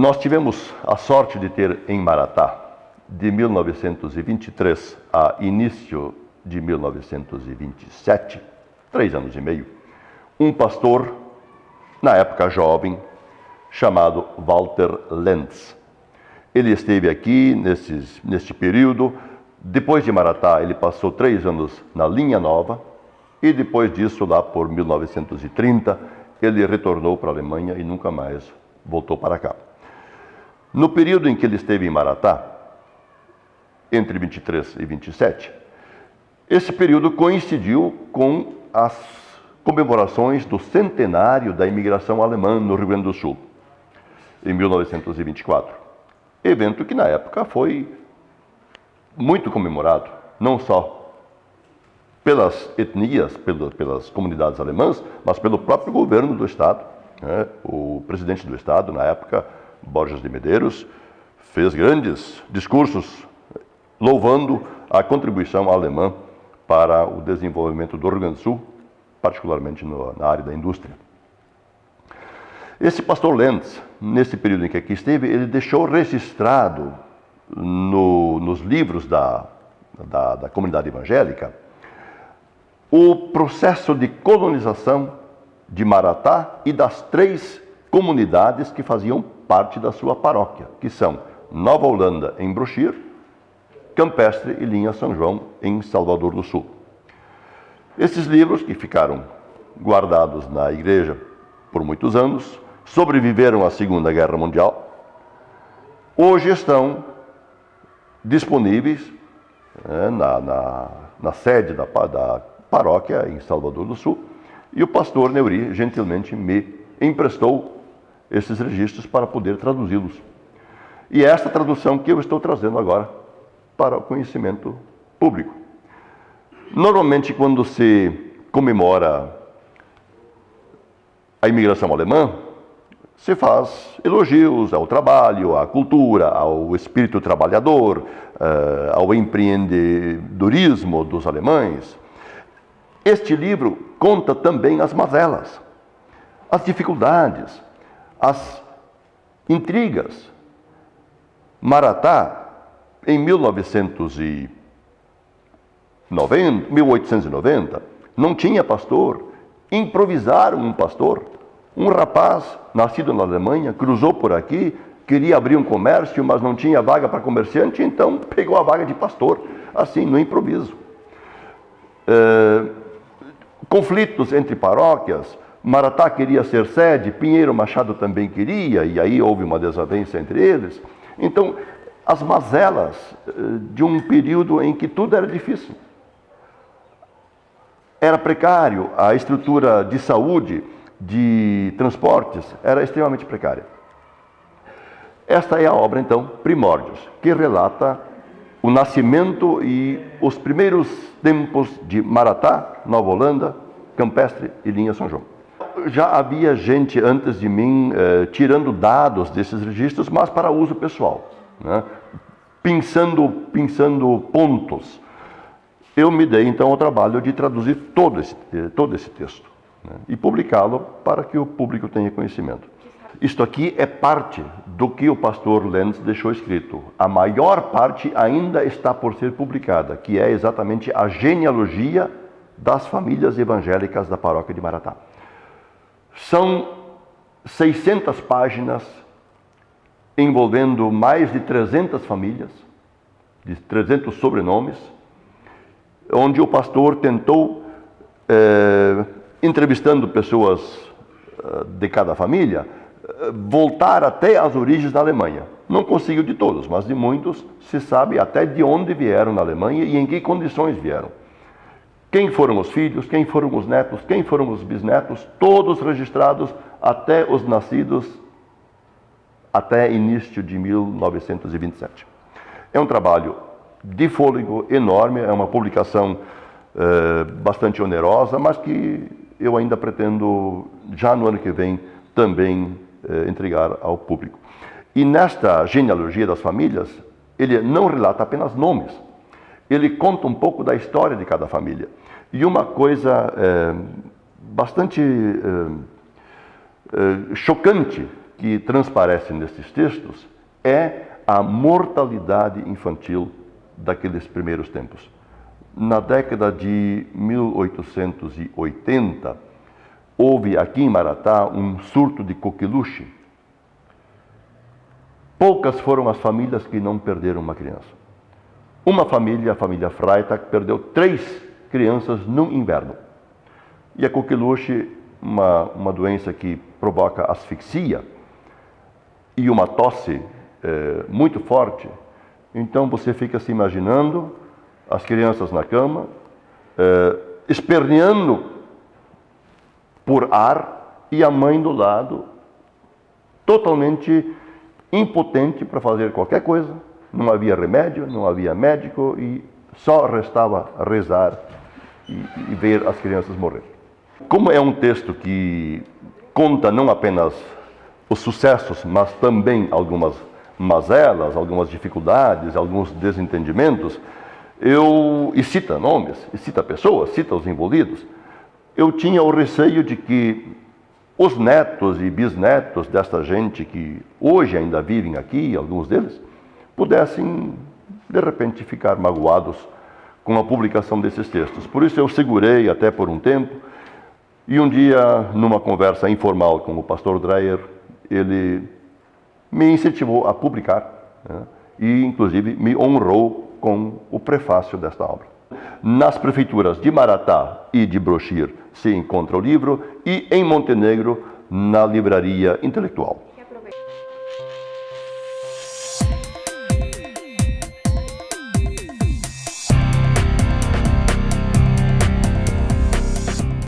Nós tivemos a sorte de ter em Maratá, de 1923 a início de 1927, 3 anos e meio, um pastor, na época jovem, chamado Walter Lentz. Ele esteve aqui neste período. Depois de Maratá, ele passou 3 anos na Linha Nova e depois disso, lá por 1930, ele retornou para a Alemanha e nunca mais voltou para cá. No período em que ele esteve em Maratá, entre 23 e 27, esse período coincidiu com as comemorações do centenário da imigração alemã no Rio Grande do Sul, em 1924. Evento que na época foi muito comemorado, não só pelas etnias, pelas comunidades alemãs, mas pelo próprio governo do Estado. O presidente do Estado, na época, Borges de Medeiros, fez grandes discursos louvando a contribuição alemã para o desenvolvimento do Rio Grande do Sul, particularmente na área da indústria. Esse pastor Lentz, nesse período em que aqui esteve, ele deixou registrado nos livros da comunidade evangélica o processo de colonização de Maratá e das 3 comunidades que faziam parte da sua paróquia, que são Nova Holanda, em Brochir, Campestre e Linha São João, em Salvador do Sul. Esses livros, que ficaram guardados na igreja por muitos anos, sobreviveram à Segunda Guerra Mundial, hoje estão disponíveis na sede da paróquia em Salvador do Sul, e o pastor Neuri gentilmente me emprestou esses registros para poder traduzi-los. E é esta tradução que eu estou trazendo agora para o conhecimento público. Normalmente, quando se comemora a imigração alemã, se faz elogios ao trabalho, à cultura, ao espírito trabalhador, ao empreendedorismo dos alemães. Este livro conta também as mazelas, as dificuldades, as intrigas. Maratá, em 1890, não tinha pastor. Improvisaram um pastor. Um rapaz, nascido na Alemanha, cruzou por aqui, queria abrir um comércio, mas não tinha vaga para comerciante, então pegou a vaga de pastor, assim, no improviso. Conflitos entre paróquias. Maratá queria ser sede, Pinheiro Machado também queria, e aí houve uma desavença entre eles. Então, as mazelas de um período em que tudo era difícil. Era precário, a estrutura de saúde, de transportes, era extremamente precária. Esta é a obra, então, Primórdios, que relata o nascimento e os primeiros tempos de Maratá, Nova Holanda, Campestre e Linha São João. Já havia gente antes de mim tirando dados desses registros, mas para uso pessoal, né? Pensando pontos. Eu me dei, então, ao trabalho de traduzir todo esse texto, né? E publicá-lo para que o público tenha conhecimento. Isto aqui é parte do que o pastor Lentz deixou escrito. A maior parte ainda está por ser publicada, que é exatamente a genealogia das famílias evangélicas da paróquia de Maratá. São 600 páginas envolvendo mais de 300 famílias, de 300 sobrenomes, onde o pastor tentou, entrevistando pessoas de cada família, voltar até as origens da Alemanha. Não conseguiu de todos, mas de muitos se sabe até de onde vieram na Alemanha e em que condições vieram. Quem foram os filhos, quem foram os netos, quem foram os bisnetos, todos registrados até os nascidos, até início de 1927. É um trabalho de fôlego enorme, é uma publicação bastante onerosa, mas que eu ainda pretendo, já no ano que vem, também entregar ao público. E nesta genealogia das famílias, ele não relata apenas nomes, ele conta um pouco da história de cada família. E uma coisa bastante chocante que transparece nesses textos é a mortalidade infantil daqueles primeiros tempos. Na década de 1880, houve aqui em Maratá um surto de coqueluche. Poucas foram as famílias que não perderam uma criança. Uma família, a família Freitag, perdeu 3 crianças no inverno. E a coqueluche, uma doença que provoca asfixia e uma tosse muito forte. Então você fica se imaginando as crianças na cama, esperneando por ar e a mãe do lado, totalmente impotente para fazer qualquer coisa. Não havia remédio, não havia médico e só restava rezar e ver as crianças morrer. Como é um texto que conta não apenas os sucessos, mas também algumas mazelas, algumas dificuldades, alguns desentendimentos, e cita nomes, e cita pessoas, cita os envolvidos, eu tinha o receio de que os netos e bisnetos desta gente que hoje ainda vivem aqui, alguns deles, pudessem, de repente, ficar magoados com a publicação desses textos. Por isso eu segurei até por um tempo, e um dia, numa conversa informal com o pastor Dreyer, ele me incentivou a publicar, né? E, inclusive, me honrou com o prefácio desta obra. Nas prefeituras de Maratá e de Brochir se encontra o livro, e em Montenegro, na Livraria Intelectual.